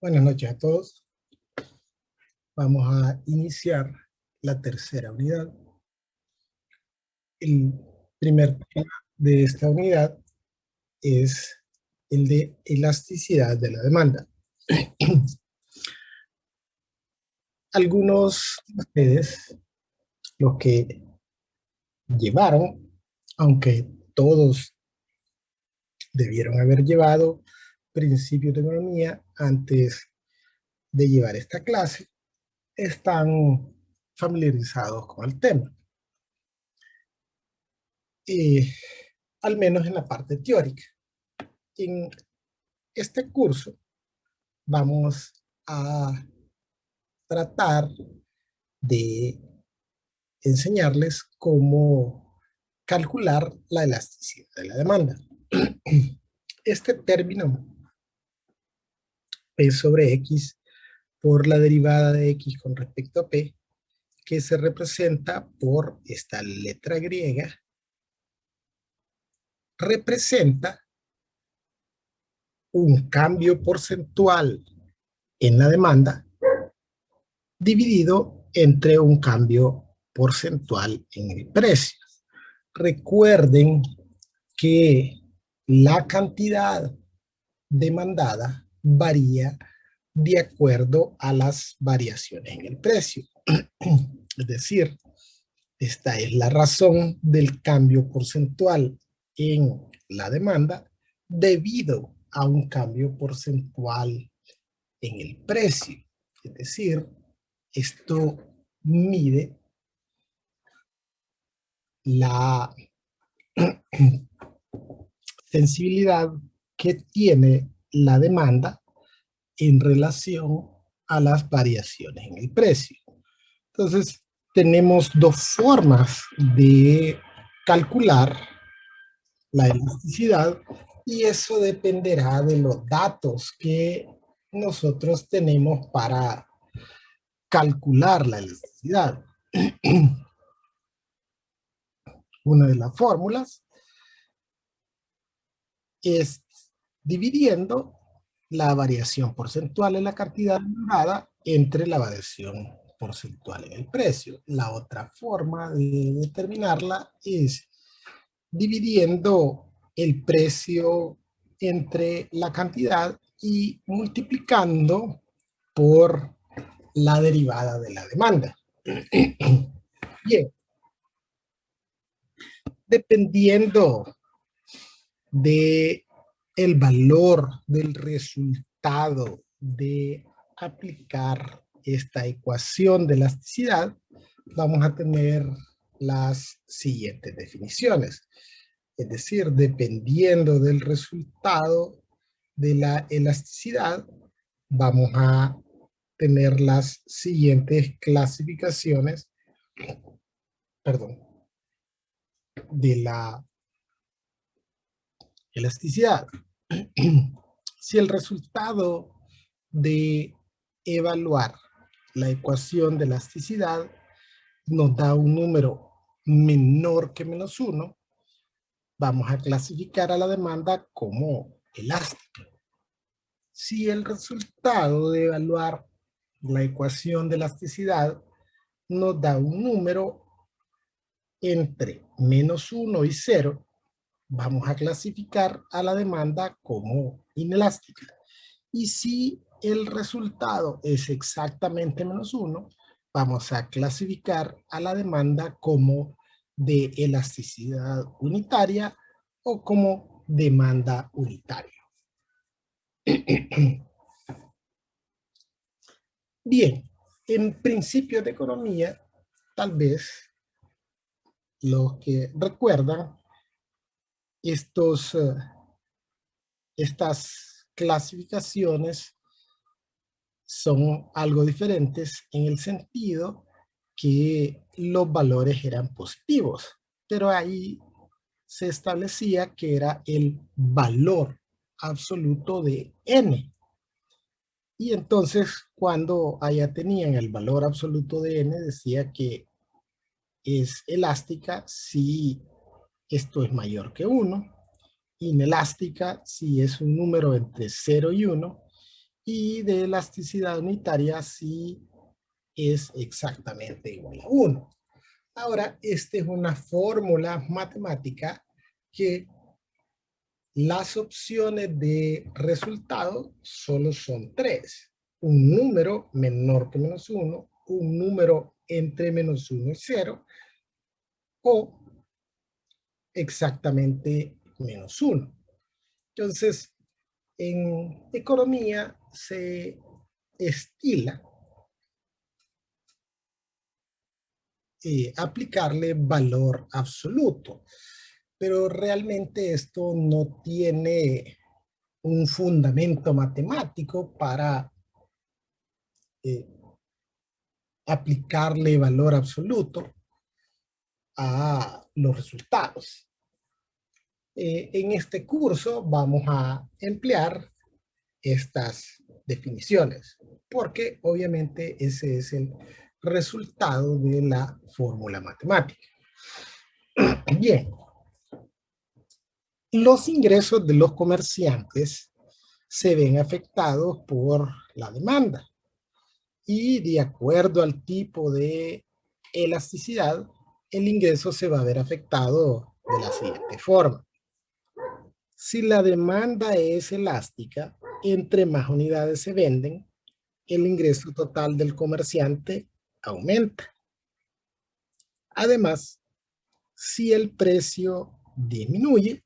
Buenas noches a todos. Vamos a iniciar la tercera unidad. El primer tema de esta unidad es el de elasticidad de la demanda. Algunos de ustedes, los que llevaron, aunque todos debieron haber llevado principios de economía antes de llevar esta clase, están familiarizados con el tema. Al menos en la parte teórica. En este curso vamos a tratar de enseñarles cómo calcular la elasticidad de la demanda. Este término P sobre X por la derivada de X con respecto a P, que se representa por esta letra griega, representa un cambio porcentual en la demanda dividido entre un cambio porcentual en el precio. Recuerden que la cantidad demandada varía de acuerdo a las variaciones en el precio. Es decir, esta es la razón del cambio porcentual en la demanda debido a un cambio porcentual en el precio. Es decir, esto mide la sensibilidad que tiene la demanda en relación a las variaciones en el precio. Entonces, tenemos dos formas de calcular la elasticidad y eso dependerá de los datos que nosotros tenemos para calcular la elasticidad. Una de las fórmulas es dividiendo la variación porcentual en la cantidad demandada entre la variación porcentual en el precio. La otra forma de determinarla es dividiendo el precio entre la cantidad y multiplicando por la derivada de la demanda. Bien, dependiendo de el valor del resultado de aplicar esta ecuación de elasticidad, vamos a tener las siguientes definiciones. Es decir, dependiendo del resultado de la elasticidad, vamos a tener las siguientes clasificaciones, de la elasticidad. Si el resultado de evaluar la ecuación de elasticidad nos da un número menor que -1, vamos a clasificar a la demanda como elástica. Si el resultado de evaluar la ecuación de elasticidad nos da un número entre -1 y 0, vamos a clasificar a la demanda como inelástica. Y si el resultado es exactamente -1, vamos a clasificar a la demanda como de elasticidad unitaria o como demanda unitaria. Bien, en principios de economía, tal vez los que recuerdan estas clasificaciones son algo diferentes en el sentido que los valores eran positivos, pero ahí se establecía que era el valor absoluto de n. Y entonces cuando allá tenían el valor absoluto de n, decía que es elástica si esto es mayor que 1, inelástica si es un número entre 0 y 1, y de elasticidad unitaria si es exactamente igual a 1. Ahora, esta es una fórmula matemática que las opciones de resultado solo son 3. Un número menor que menos 1, un número entre menos 1 y 0, o exactamente menos 1. Entonces, en economía se estila aplicarle valor absoluto, pero realmente esto no tiene un fundamento matemático para eh, aplicarle valor absoluto a los resultados. En este curso vamos a emplear estas definiciones, porque obviamente ese es el resultado de la fórmula matemática. Bien, los ingresos de los comerciantes se ven afectados por la demanda y de acuerdo al tipo de elasticidad, el ingreso se va a ver afectado de la siguiente forma. Si la demanda es elástica, entre más unidades se venden, el ingreso total del comerciante aumenta. Además, si el precio disminuye,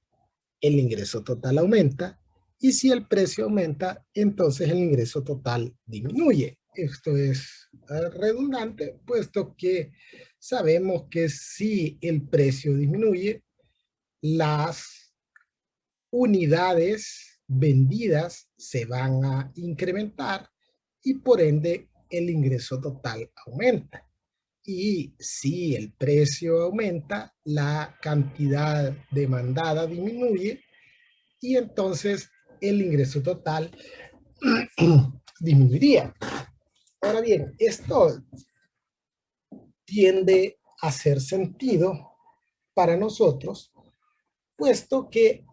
el ingreso total aumenta, y si el precio aumenta, entonces el ingreso total disminuye. Esto es redundante, puesto que sabemos que si el precio disminuye, las unidades vendidas se van a incrementar y por ende el ingreso total aumenta. Y si el precio aumenta, la cantidad demandada disminuye y entonces el ingreso total disminuiría. Ahora bien, esto tiende a hacer sentido para nosotros, puesto que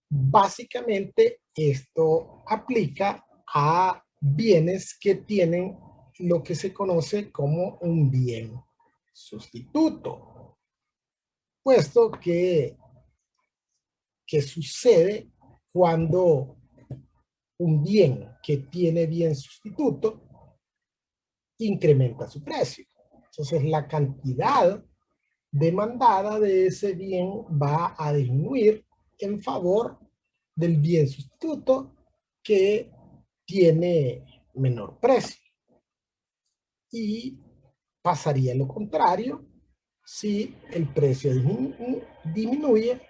básicamente esto aplica a bienes que tienen lo que se conoce como un bien sustituto, puesto que sucede cuando un bien que tiene bien sustituto incrementa su precio. Entonces la cantidad demandada de ese bien va a disminuir en favor del bien sustituto que tiene menor precio. Y pasaría lo contrario si el precio disminuye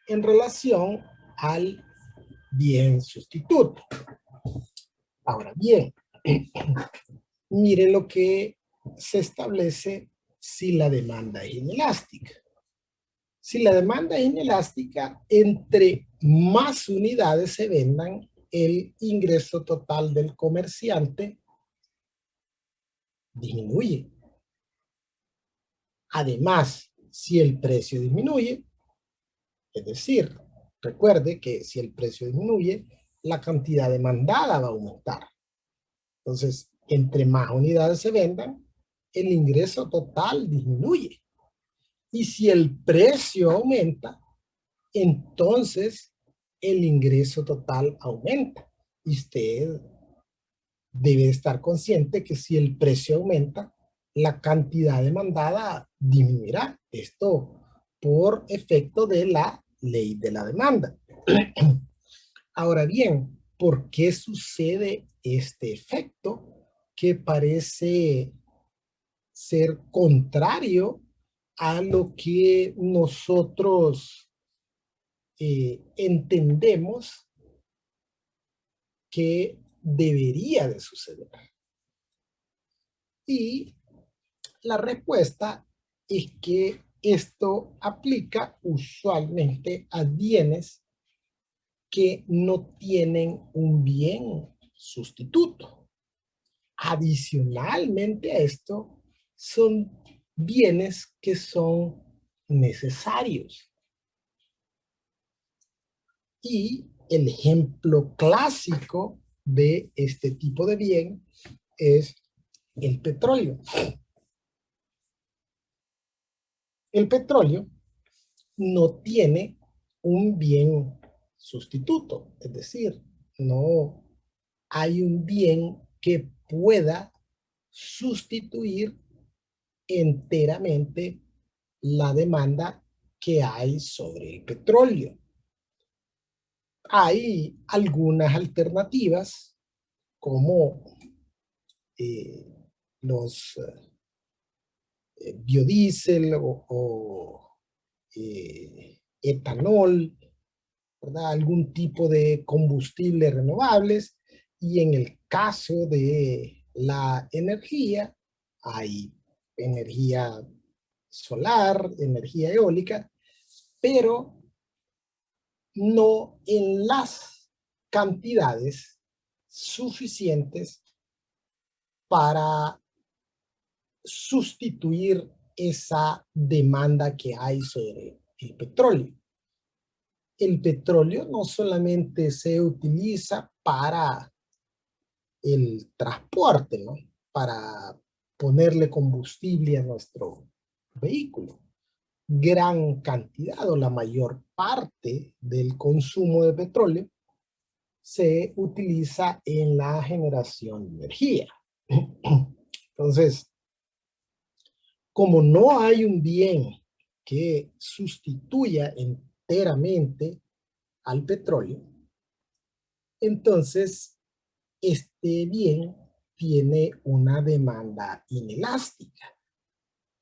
en relación al bien sustituto. Ahora bien, miren lo que se establece si la demanda es inelástica. Si la demanda es inelástica, entre más unidades se vendan, el ingreso total del comerciante disminuye. Además, si el precio disminuye, es decir, recuerde que si el precio disminuye, la cantidad demandada va a aumentar. Entonces, entre más unidades se vendan, el ingreso total disminuye. Y si el precio aumenta, entonces el ingreso total aumenta. Y usted debe estar consciente que si el precio aumenta, la cantidad demandada disminuirá. Esto por efecto de la ley de la demanda. Ahora bien, ¿por qué sucede este efecto que parece ser contrario a lo que nosotros entendemos que debería de suceder? Y la respuesta es que esto aplica usualmente a bienes que no tienen un bien sustituto. Adicionalmente a esto, son bienes que son necesarios. Y el ejemplo clásico de este tipo de bien es el petróleo. El petróleo no tiene un bien sustituto, es decir, no hay un bien que pueda sustituir enteramente la demanda que hay sobre el petróleo. Hay algunas alternativas como eh, los biodiesel etanol, ¿verdad? Algún tipo de combustibles renovables, y en el caso de la energía, hay energía solar, energía eólica, pero no en las cantidades suficientes para sustituir esa demanda que hay sobre el petróleo. El petróleo no solamente se utiliza para el transporte, ¿no? Para ponerle combustible a nuestro vehículo. Gran cantidad o la mayor parte del consumo de petróleo se utiliza en la generación de energía. Entonces, como no hay un bien que sustituya enteramente al petróleo, entonces este bien tiene una demanda inelástica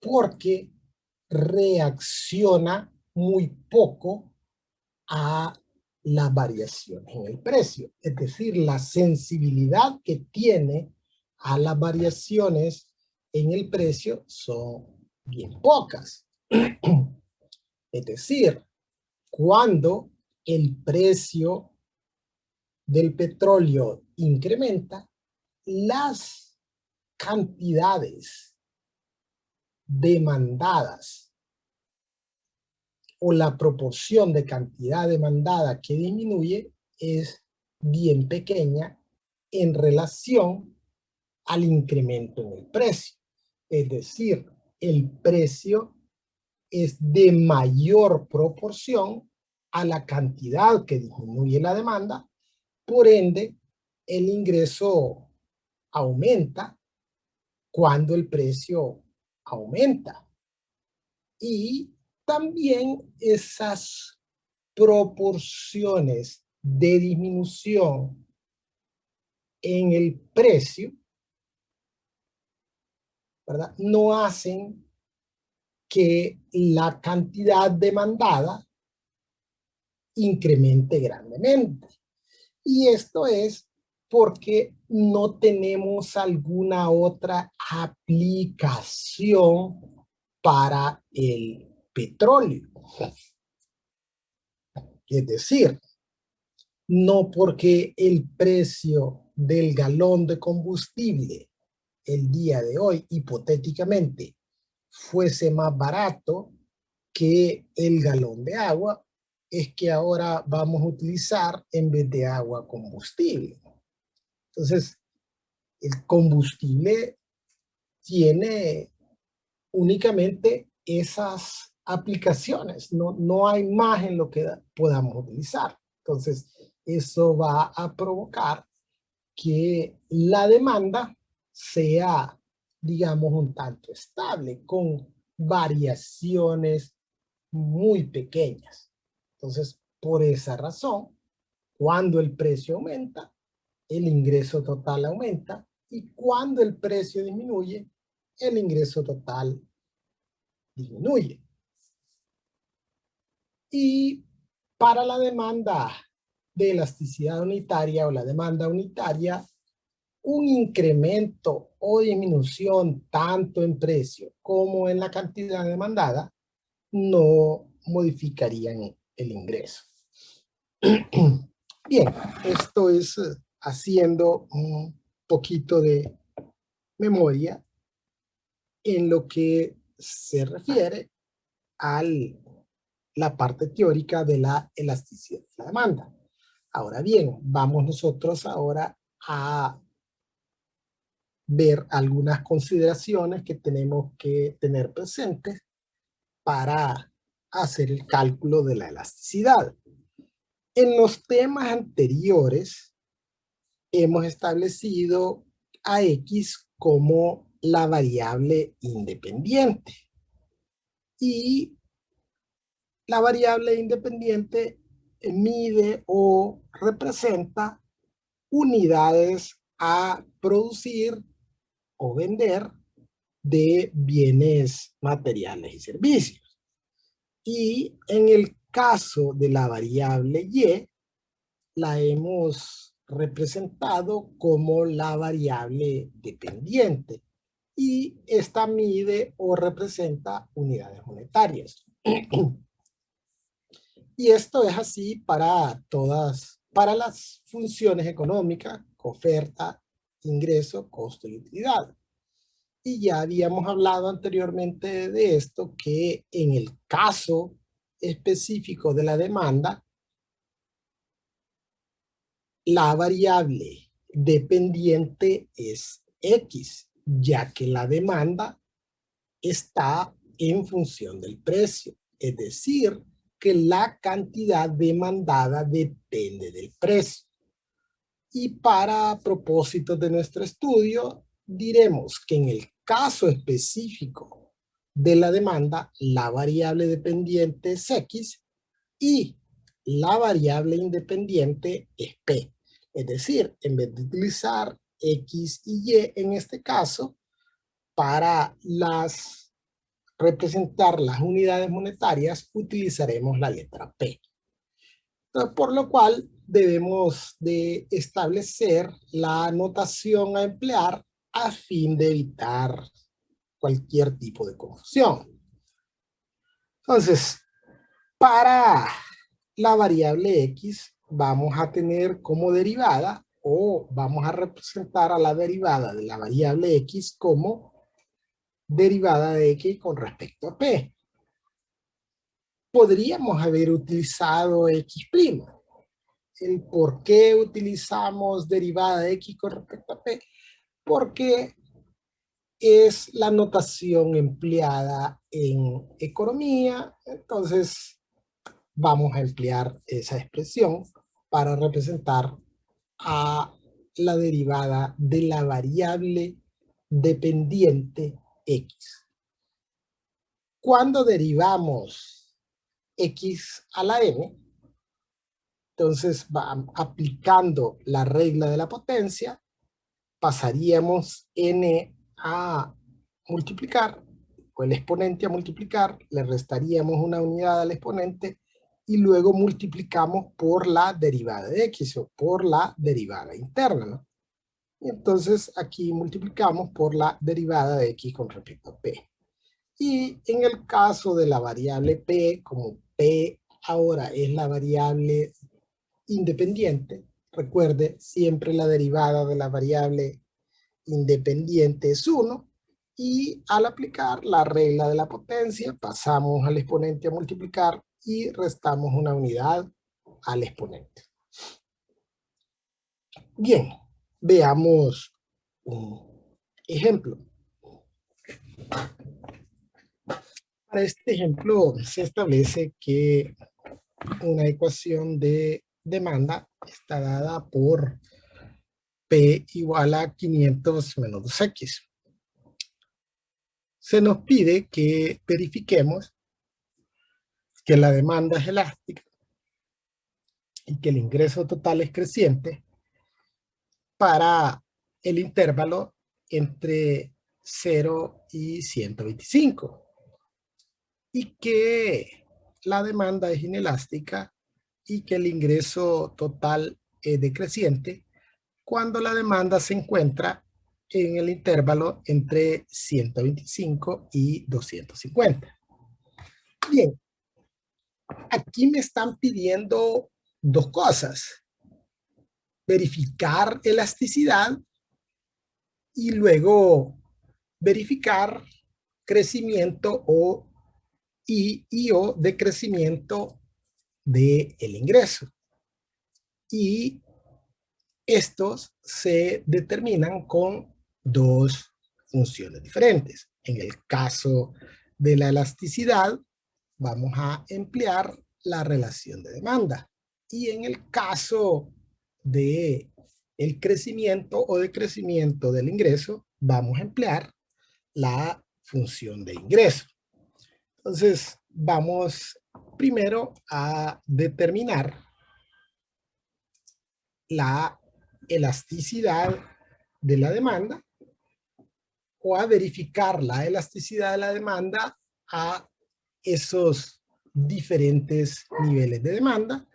porque reacciona muy poco a las variaciones en el precio. Es decir, la sensibilidad que tiene a las variaciones en el precio son bien pocas. Es decir, cuando el precio del petróleo incrementa, las cantidades demandadas o la proporción de cantidad demandada que disminuye es bien pequeña en relación al incremento en el precio. Es decir, el precio es de mayor proporción a la cantidad que disminuye la demanda, por ende, el ingreso aumenta cuando el precio aumenta. Y también esas proporciones de disminución en el precio, ¿verdad? No hacen que la cantidad demandada incremente grandemente. Y esto es porque no tenemos alguna otra aplicación para el petróleo. Es decir, no porque el precio del galón de combustible el día de hoy, hipotéticamente, fuese más barato que el galón de agua, es que ahora vamos a utilizar en vez de agua combustible. Entonces, el combustible tiene únicamente esas aplicaciones, no hay más en lo que podamos utilizar. Entonces, eso va a provocar que la demanda sea, digamos, un tanto estable, con variaciones muy pequeñas. Entonces, por esa razón, cuando el precio aumenta, el ingreso total aumenta, y cuando el precio disminuye, el ingreso total disminuye. Y para la demanda de elasticidad unitaria o la demanda unitaria, un incremento o disminución tanto en precio como en la cantidad demandada no modificarían el ingreso. Bien, esto es haciendo un poquito de memoria en lo que se refiere a la parte teórica de la elasticidad de la demanda. Ahora bien, vamos nosotros ahora a ver algunas consideraciones que tenemos que tener presentes para hacer el cálculo de la elasticidad. En los temas anteriores hemos establecido a X como la variable independiente. Y la variable independiente mide o representa unidades a producir o vender de bienes materiales y servicios. Y en el caso de la variable Y, la hemos representado como la variable dependiente. Y esta mide o representa unidades monetarias. Y esto es así para todas, para las funciones económicas, oferta, ingreso, costo y utilidad. Y ya habíamos hablado anteriormente de esto, que en el caso específico de la demanda, la variable dependiente es X, ya que la demanda está en función del precio. Es decir, que la cantidad demandada depende del precio. Y para propósitos de nuestro estudio, diremos que en el caso específico de la demanda, la variable dependiente es X y la variable independiente es P. Es decir, en vez de utilizar X y Y en este caso, para representar las unidades monetarias, utilizaremos la letra P. Entonces, por lo cual debemos de establecer la notación a emplear a fin de evitar cualquier tipo de confusión. Entonces, para la variable X vamos a tener como derivada, o vamos a representar a la derivada de la variable X como derivada de X con respecto a P. Podríamos haber utilizado X'. ¿El por qué utilizamos derivada de X con respecto a P? Porque es la notación empleada en economía. Entonces vamos a emplear esa expresión para representar a la derivada de la variable dependiente X. Cuando derivamos X a la n, entonces aplicando la regla de la potencia, pasaríamos n a multiplicar, o el exponente a multiplicar, le restaríamos una unidad al exponente y luego multiplicamos por la derivada de X o por la derivada interna, ¿no? Y entonces aquí multiplicamos por la derivada de X con respecto a P. Y en el caso de la variable P, como P ahora es la variable independiente, recuerde, siempre la derivada de la variable independiente es 1, y al aplicar la regla de la potencia, pasamos al exponente a multiplicar y restamos una unidad al exponente. Bien, veamos un ejemplo. Para este ejemplo se establece que una ecuación de demanda está dada por P igual a 500 menos 2X. Se nos pide que verifiquemos que la demanda es elástica y que el ingreso total es creciente para el intervalo entre 0 y 125. Y que la demanda es inelástica y que el ingreso total es decreciente cuando la demanda se encuentra en el intervalo entre 125 y 250. Bien, aquí me están pidiendo dos cosas: verificar elasticidad y luego verificar crecimiento y o decrecimiento del ingreso. y estos se determinan con dos funciones diferentes. En el caso de la elasticidad, vamos a emplear la relación de demanda. Y en el caso de el crecimiento o decrecimiento del ingreso, vamos a emplear la función de ingreso. Entonces, vamos primero a determinar la elasticidad de la demanda o a verificar la elasticidad de la demanda a esos diferentes niveles de demanda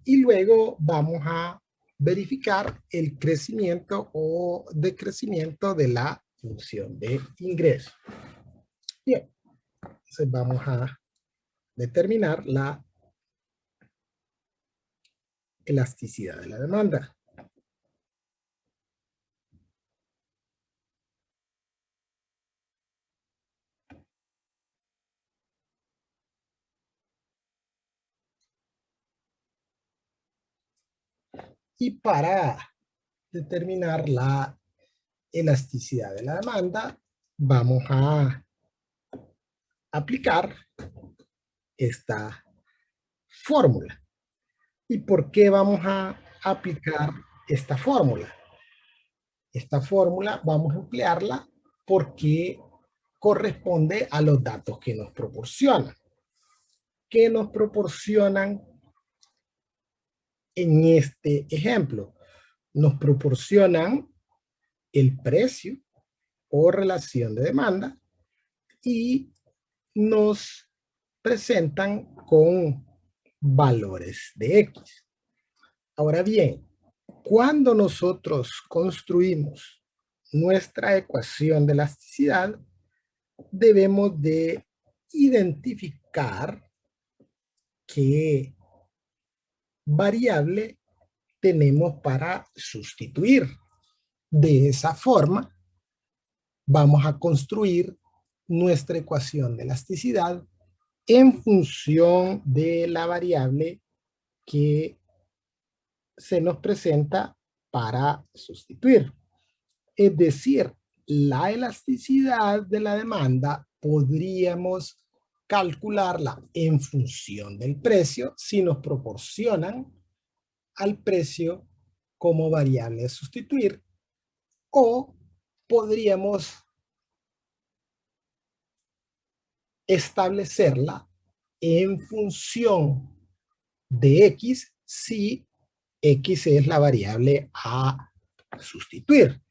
y luego vamos a verificar el crecimiento o decrecimiento de la función de ingreso. Bien, entonces vamos a determinar la elasticidad de la demanda. Y para determinar la elasticidad de la demanda, vamos a aplicar esta fórmula. ¿Y por qué vamos a aplicar esta fórmula? Esta fórmula vamos a emplearla porque corresponde a los datos que nos proporcionan. ¿Qué nos proporcionan en este ejemplo? Nos proporcionan el precio o relación de demanda y nos presentan con valores de X. Ahora bien, cuando nosotros construimos nuestra ecuación de elasticidad, debemos de identificar qué variable tenemos para sustituir. De esa forma, vamos a construir nuestra ecuación de elasticidad en función de la variable que se nos presenta para sustituir. Es decir, la elasticidad de la demanda podríamos calcularla en función del precio si nos proporcionan al precio como variable a sustituir, o podríamos establecerla en función de X si X es la variable a sustituir.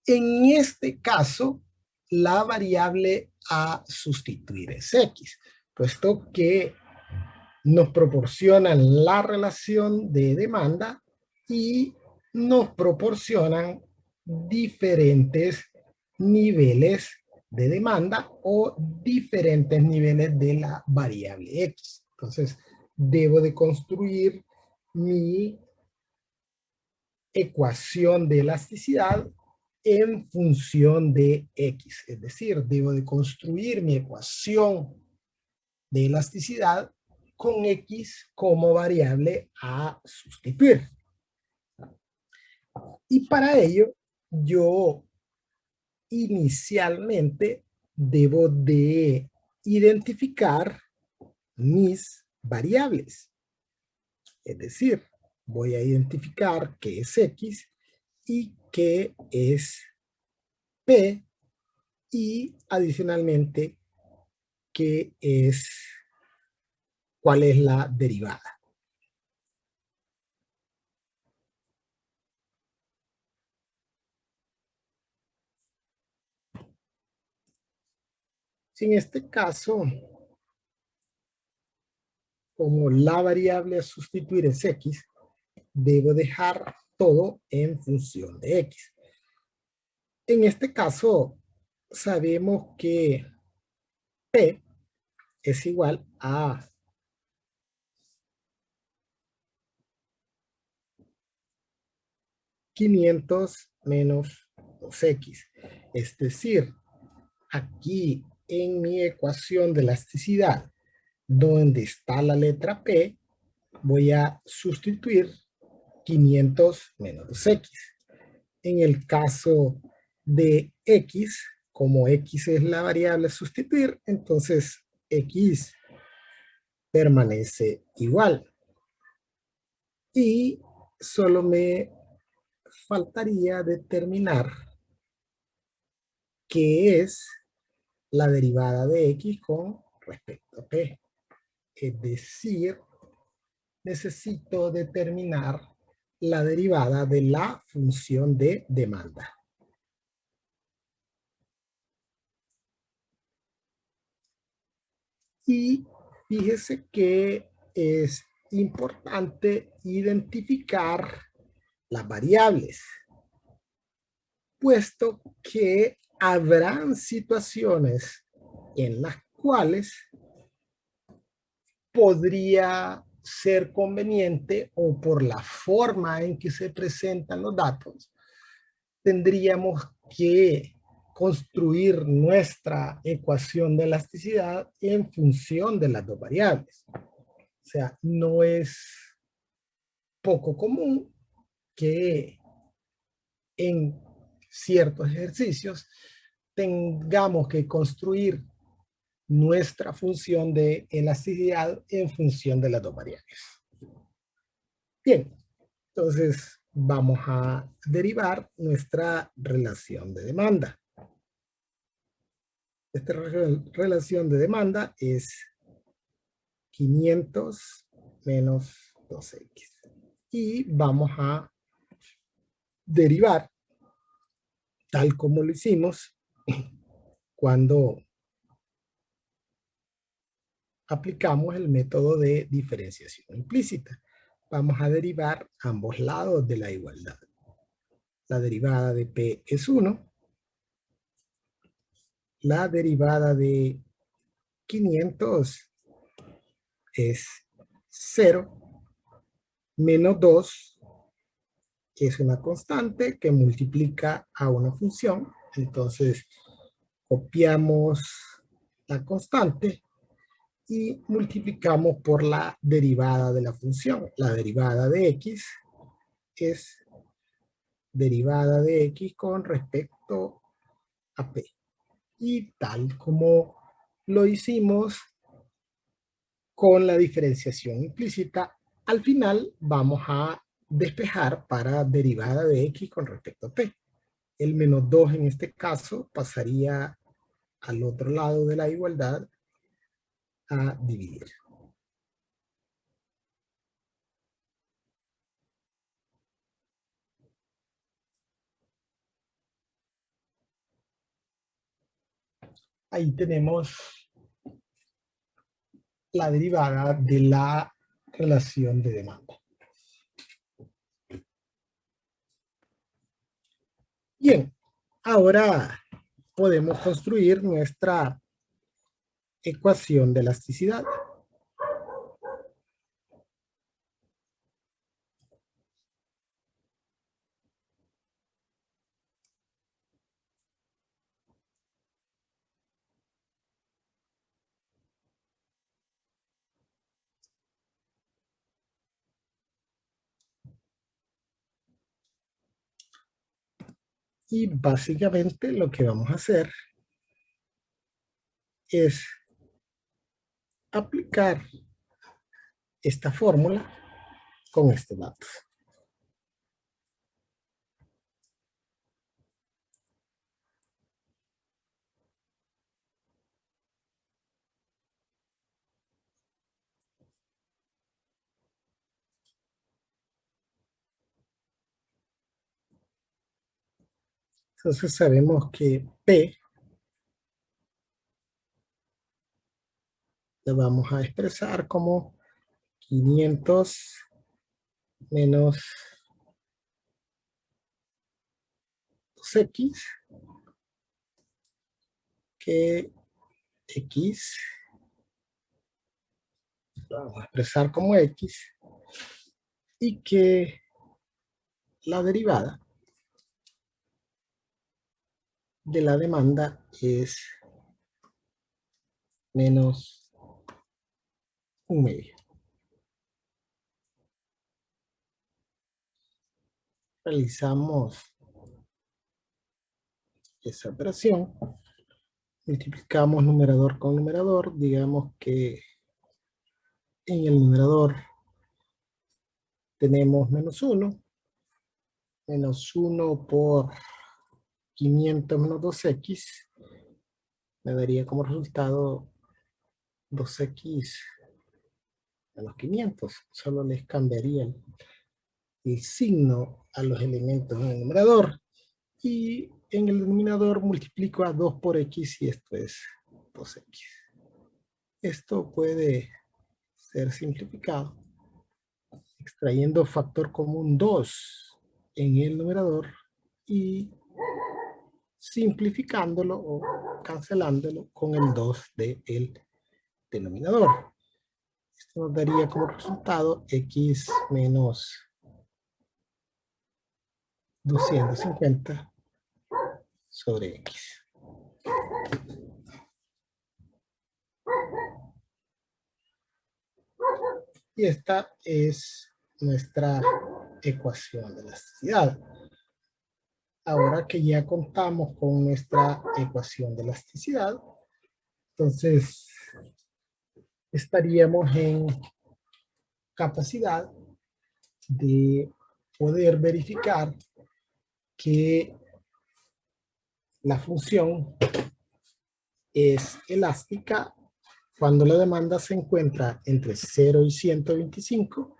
En este caso, la variable a sustituir es X, puesto que nos proporcionan la relación de demanda y nos proporcionan diferentes niveles de demanda o diferentes niveles de la variable X. Entonces, debo de construir mi ecuación de elasticidad en función de X. Es decir, debo de construir mi ecuación de elasticidad con X como variable a sustituir. Y para ello, yo inicialmente debo de identificar mis variables. Es decir, voy a identificar qué es X y qué es P y adicionalmente cuál es la derivada. Si en este caso, como la variable a sustituir es X, debo dejar todo en función de X. En este caso, sabemos que P es igual a $500 menos 2X. Es decir, aquí en mi ecuación de elasticidad, donde está la letra P, voy a sustituir 500 menos 2x. En el caso de x, como x es la variable a sustituir, entonces x permanece igual. Y solo me faltaría determinar qué es la derivada de x con respecto a p. Es decir, necesito determinar la derivada de la función de demanda. Y fíjese que es importante identificar las variables, puesto que habrán situaciones en las cuales podría ser conveniente, o por la forma en que se presentan los datos, tendríamos que construir nuestra ecuación de elasticidad en función de las dos variables. O sea, no es poco común que en ciertos ejercicios tengamos que construir nuestra función de elasticidad en función de las dos variables. Bien, entonces vamos a derivar nuestra relación de demanda. Esta relación de demanda es 500 menos 2x. Y vamos a derivar tal como lo hicimos cuando aplicamos el método de diferenciación implícita. Vamos a derivar ambos lados de la igualdad. La derivada de P es 1. La derivada de 500 es 0. Menos 2 es una constante que multiplica a una función. Entonces, copiamos la constante y multiplicamos por la derivada de la función. La derivada de x es derivada de x con respecto a p. Y tal como lo hicimos con la diferenciación implícita, al final vamos a despejar para derivada de x con respecto a p. El menos 2 en este caso pasaría al otro lado de la igualdad a dividir. Ahí tenemos la derivada de la relación de demanda. Bien, ahora podemos construir nuestra ecuación de elasticidad. Y básicamente lo que vamos a hacer es aplicar esta fórmula con este dato. Entonces sabemos que P lo vamos a expresar como 500 menos 2x, que x lo vamos a expresar como x, y que la derivada de la demanda es menos 1/2. realizamos esa operación, multiplicamos numerador con numerador, digamos que en el numerador tenemos menos 1 por 500 menos 2x, me daría como resultado 2x menos 500, solo les cambiaría el signo a los elementos en el numerador, y en el denominador multiplico a 2 por x y esto es 2x. Esto puede ser simplificado extrayendo factor común 2 en el numerador y simplificándolo o cancelándolo con el 2 del denominador. Esto nos daría como resultado x menos 250 sobre x. Y esta es nuestra ecuación de elasticidad. Ahora que ya contamos con nuestra ecuación de elasticidad, entonces estaríamos en capacidad de poder verificar que la función es elástica cuando la demanda se encuentra entre 0 y 125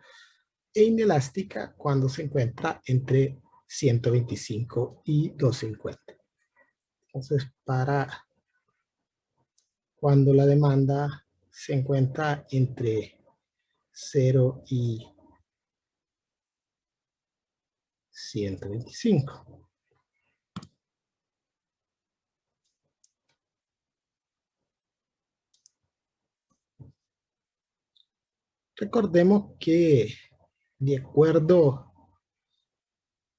e inelástica cuando se encuentra entre 125 y 250. Entonces, para cuando la demanda se encuentra entre 0 y 125. Recordemos que de acuerdo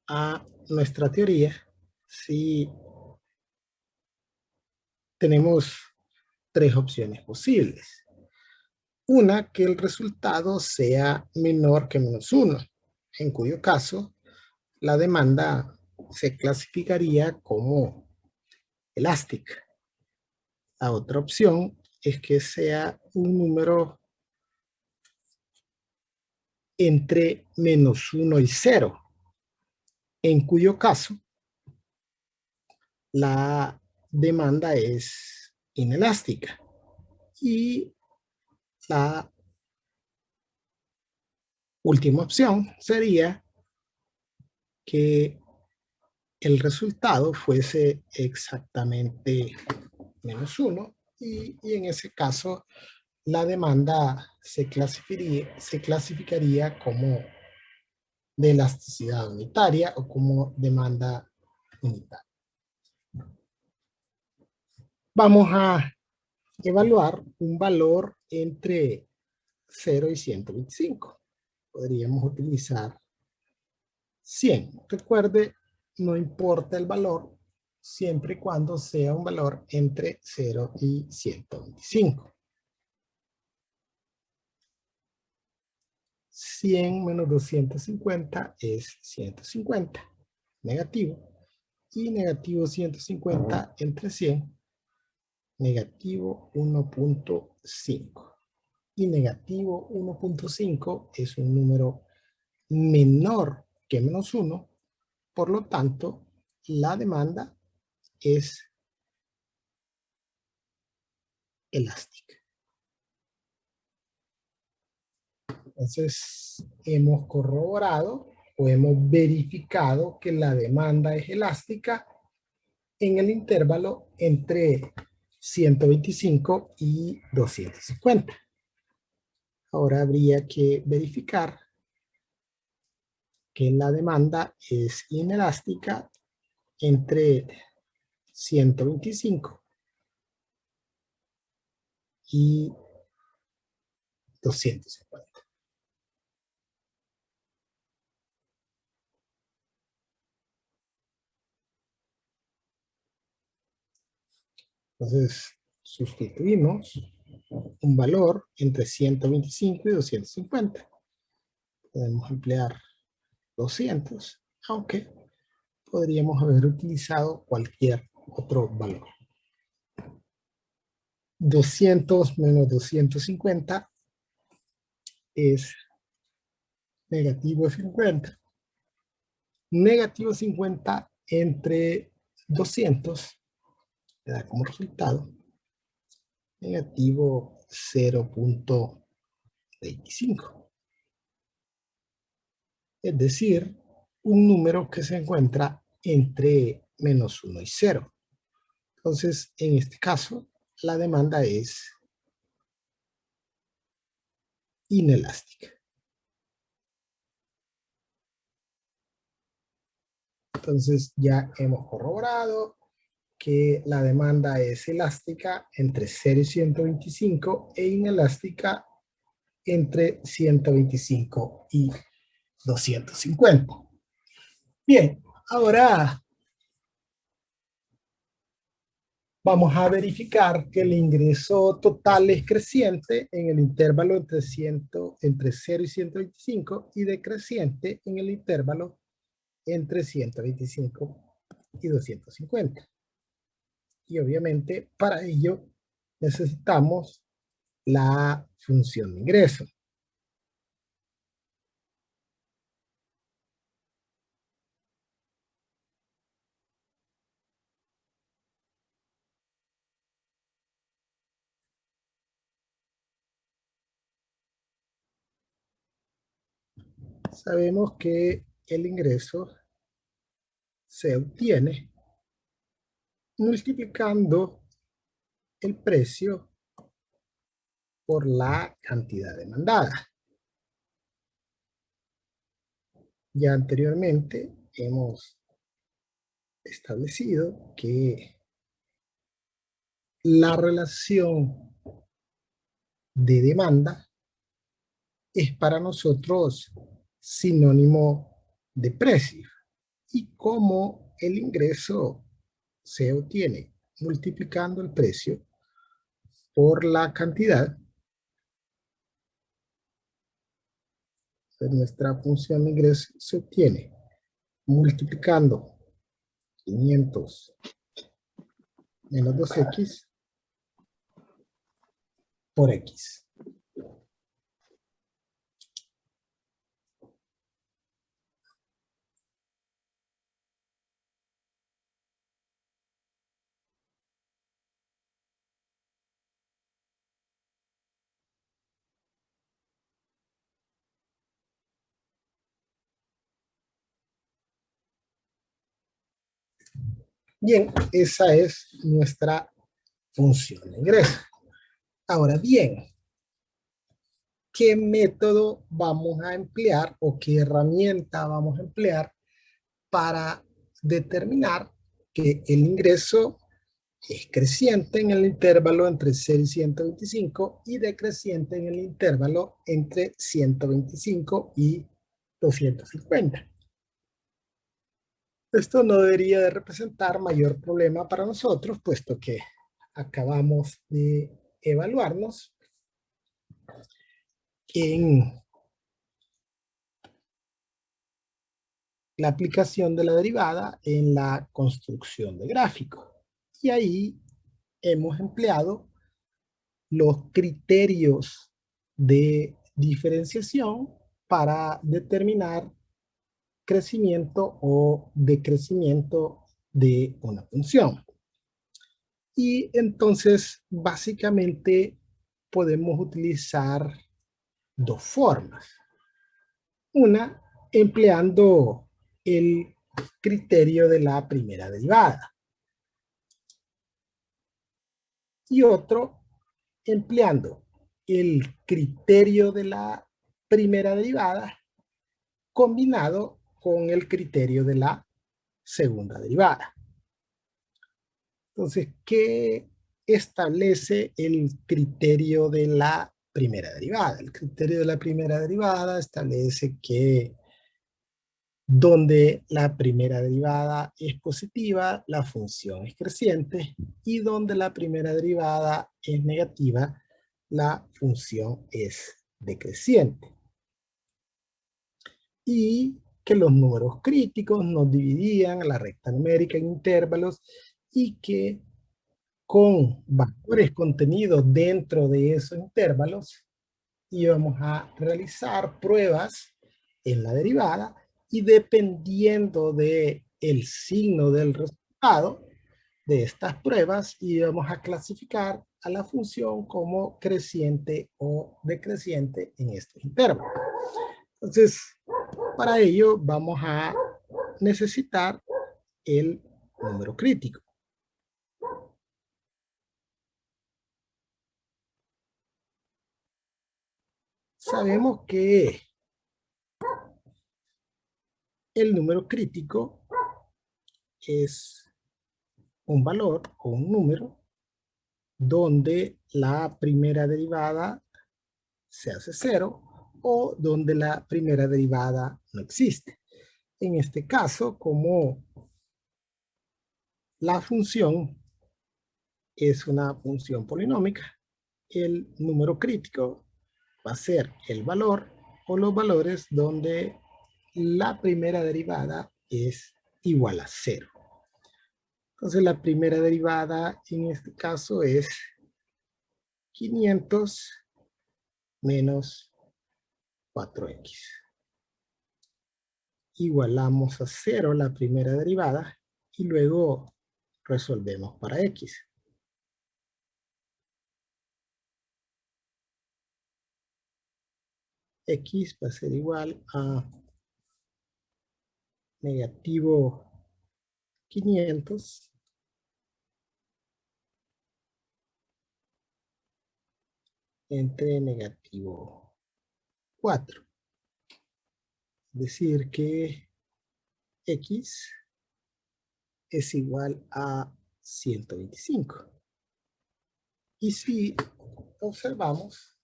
a nuestra teoría, si tenemos tres opciones posibles. Una, que el resultado sea menor que menos 1, en cuyo caso la demanda se clasificaría como elástica. La otra opción es que sea un número entre menos 1 y 0, en cuyo caso la demanda es inelástica. Y la última opción sería que el resultado fuese exactamente menos 1 y en ese caso la demanda se clasificaría como de elasticidad unitaria o como demanda unitaria. Vamos a evaluar un valor entre 0 y 125. Podríamos utilizar 100. Recuerde, no importa el valor, siempre y cuando sea un valor entre 0 y 125. 100 menos 250 es 150, negativo. Y negativo 150 entre 100, negativo 1.5. Y negativo 1.5 es un número menor que menos 1, por lo tanto, la demanda es elástica. Entonces, hemos corroborado o hemos verificado que la demanda es elástica en el intervalo entre 125 y 250. Ahora habría que verificar que la demanda es inelástica entre 125 y 250. Entonces, sustituimos un valor entre 125 y 250. Podemos emplear 200 aunque podríamos haber utilizado cualquier otro valor. 200 menos 250 es negativo 50. Negativo 50 entre 200 me da como resultado negativo 0.25. Es decir, un número que se encuentra entre menos 1 y 0. Entonces, en este caso, la demanda es inelástica. Entonces, ya hemos corroborado que la demanda es elástica entre 0 y 125 e inelástica entre 125 y 250. Bien, ahora vamos a verificar que el ingreso total es creciente en el intervalo entre 0 y 125 y decreciente en el intervalo entre 125 y 250. Y obviamente para ello necesitamos la función de ingreso. Sabemos que el ingreso se obtiene multiplicando el precio por la cantidad demandada. Ya anteriormente hemos establecido que la relación de demanda es para nosotros sinónimo de precio. Y como el ingreso se obtiene multiplicando el precio por la cantidad, nuestra función de ingreso se obtiene multiplicando 500 menos 2x por x. Bien, esa es nuestra función de ingreso. Ahora bien, ¿qué método vamos a emplear o qué herramienta vamos a emplear para determinar que el ingreso es creciente en el intervalo entre 0 y 125 y decreciente en el intervalo entre 125 y 250? Esto no debería de representar mayor problema para nosotros, puesto que acabamos de evaluarnos en la aplicación de la derivada en la construcción de gráficos. Y ahí hemos empleado los criterios de diferenciación para determinar crecimiento o decrecimiento de una función. Y entonces, básicamente, podemos utilizar dos formas. Una, empleando el criterio de la primera derivada. Y otro, empleando el criterio de la primera derivada combinado con el criterio de la segunda derivada. Entonces, ¿qué establece el criterio de la primera derivada? El criterio de la primera derivada establece que donde la primera derivada es positiva, la función es creciente, y donde la primera derivada es negativa, la función es decreciente. Y que los números críticos nos dividían la recta numérica en intervalos y que con valores contenidos dentro de esos intervalos íbamos a realizar pruebas en la derivada y dependiendo de el signo del resultado de estas pruebas íbamos a clasificar a la función como creciente o decreciente en estos intervalos. Entonces, para ello vamos a necesitar el número crítico. Sabemos que el número crítico es un valor o un número donde la primera derivada se hace cero o donde la primera derivada no existe. En este caso, como la función es una función polinómica, el número crítico va a ser el valor o los valores donde la primera derivada es igual a cero. Entonces la primera derivada en este caso es 500 menos 4x. Igualamos a cero la primera derivada y luego resolvemos para x. X va a ser igual a negativo 500 entre negativo 4. Es decir que x es igual a 125. Y si observamos,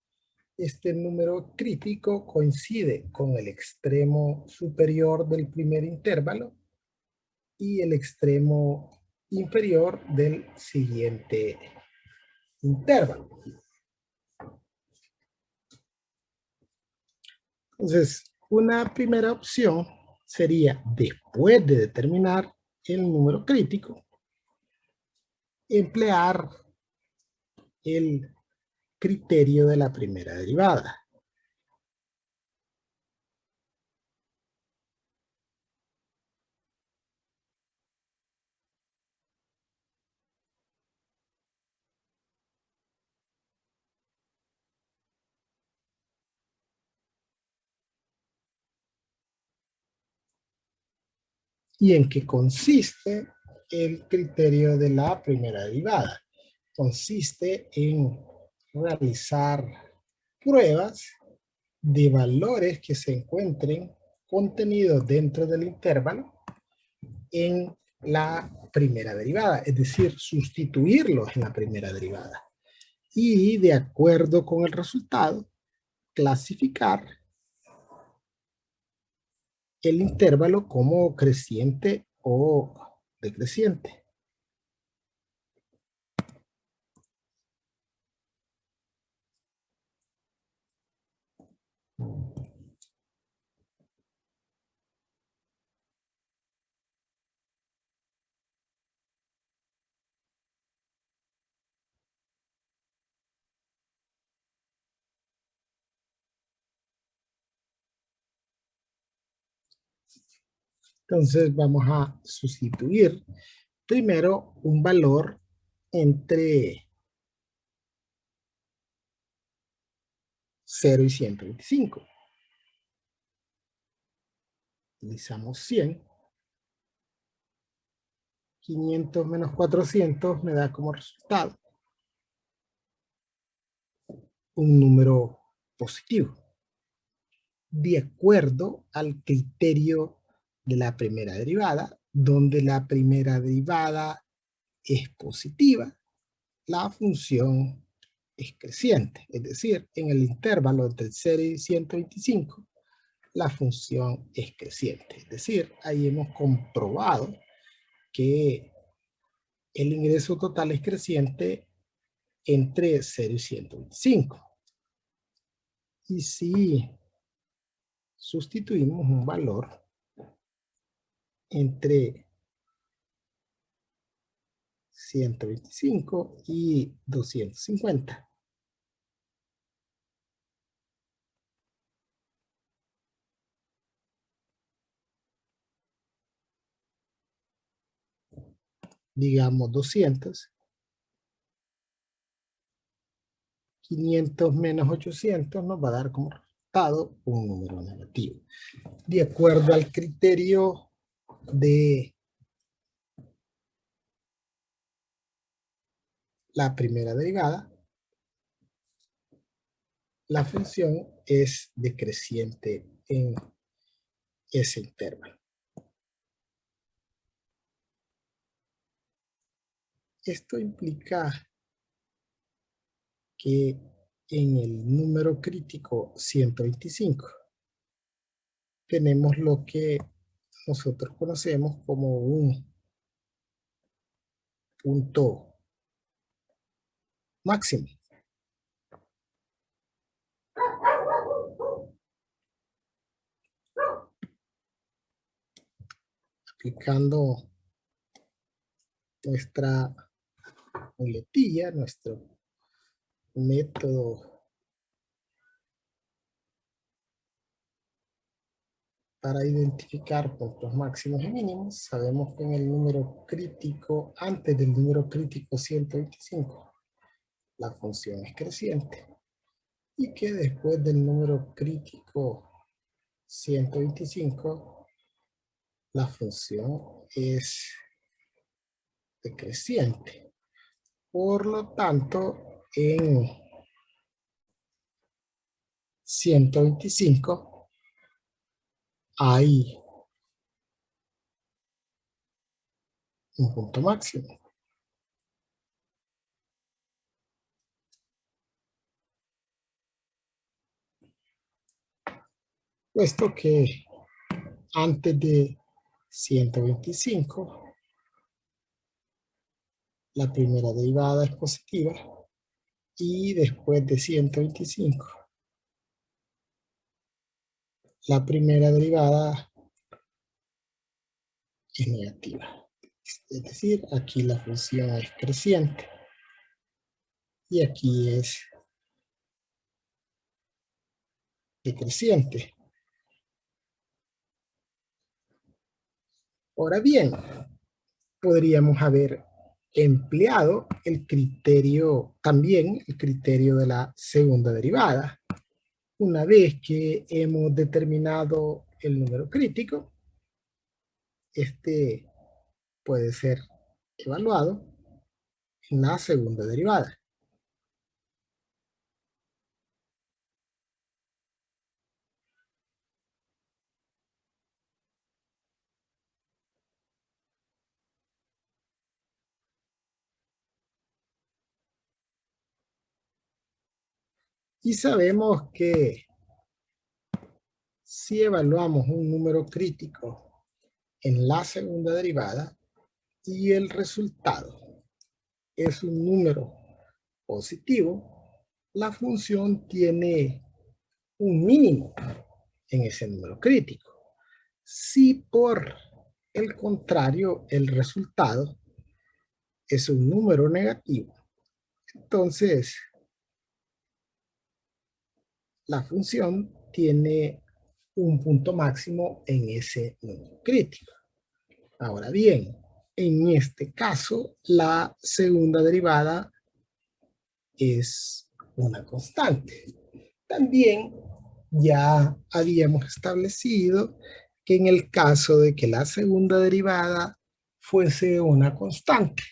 este número crítico coincide con el extremo superior del primer intervalo y el extremo inferior del siguiente intervalo. Entonces, una primera opción sería, después de determinar el número crítico, emplear el criterio de la primera derivada. ¿Y en qué consiste el criterio de la primera derivada? Consiste en realizar pruebas de valores que se encuentren contenidos dentro del intervalo en la primera derivada, es decir, sustituirlos en la primera derivada. Y de acuerdo con el resultado, clasificar el intervalo como creciente o decreciente. Entonces vamos a sustituir primero un valor entre 0 y 125. Utilizamos 100. 500 menos 400 me da como resultado un número positivo, de acuerdo al criterio de la primera derivada, donde la primera derivada es positiva, la función es creciente, es decir, en el intervalo entre 0 y 125, la función es creciente. Es decir, ahí hemos comprobado que el ingreso total es creciente entre 0 y 125. Y si sustituimos un valor entre 125 y 250. Digamos 200. 500 menos 800 nos va a dar como resultado un número negativo. De acuerdo al criterio de la primera derivada, la función es decreciente en ese intervalo. Esto implica que en el número crítico 125 tenemos lo que nosotros conocemos como un punto máximo. Aplicando nuestra muletilla, nuestro método para identificar puntos máximos y mínimos, sabemos que en el número crítico, antes del número crítico 125, la función es creciente, y que después del número crítico 125, la función es decreciente. Por lo tanto, en 125 hay un punto máximo. Puesto que antes de 125, la primera derivada es positiva, y después de 125, la primera derivada es negativa. Es decir, aquí la función es creciente y aquí es decreciente. Ahora bien, podríamos haber empleado el criterio, también el criterio de la segunda derivada. Una vez que hemos determinado el número crítico, este puede ser evaluado en la segunda derivada. Y sabemos que si evaluamos un número crítico en la segunda derivada y el resultado es un número positivo, la función tiene un mínimo en ese número crítico. Si por el contrario el resultado es un número negativo, entonces la función tiene un punto máximo en ese número crítico. Ahora bien, en este caso, la segunda derivada es una constante. También ya habíamos establecido que en el caso de que la segunda derivada fuese una constante,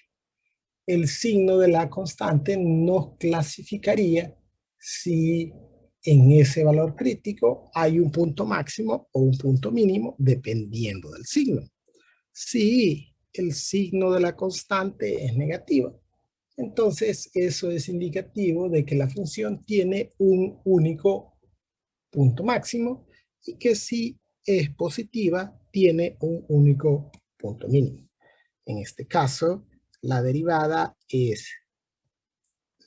el signo de la constante nos clasificaría si en ese valor crítico hay un punto máximo o un punto mínimo, dependiendo del signo. Si el signo de la constante es negativo, entonces eso es indicativo de que la función tiene un único punto máximo, y que si es positiva tiene un único punto mínimo. En este caso, la derivada es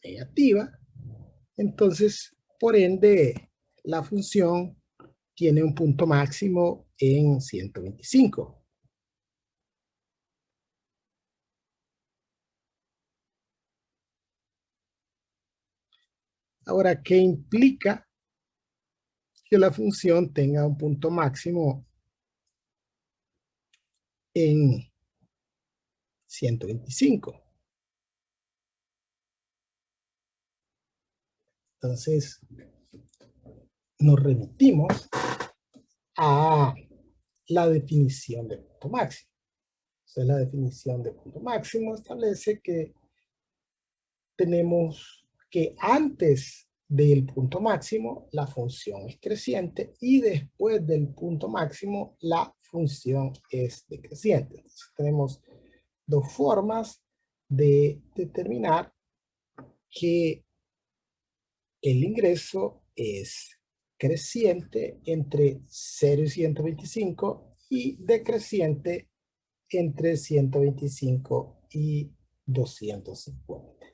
negativa, entonces, por ende, la función tiene un punto máximo en 125. Ahora, ¿qué implica que la función tenga un punto máximo en 125? Entonces, nos remitimos a la definición de punto máximo. Entonces, la definición de punto máximo establece que tenemos que antes del punto máximo la función es creciente y después del punto máximo la función es decreciente. Entonces, tenemos dos formas de determinar que el ingreso es creciente entre 0 y 125 y decreciente entre 125 y 250.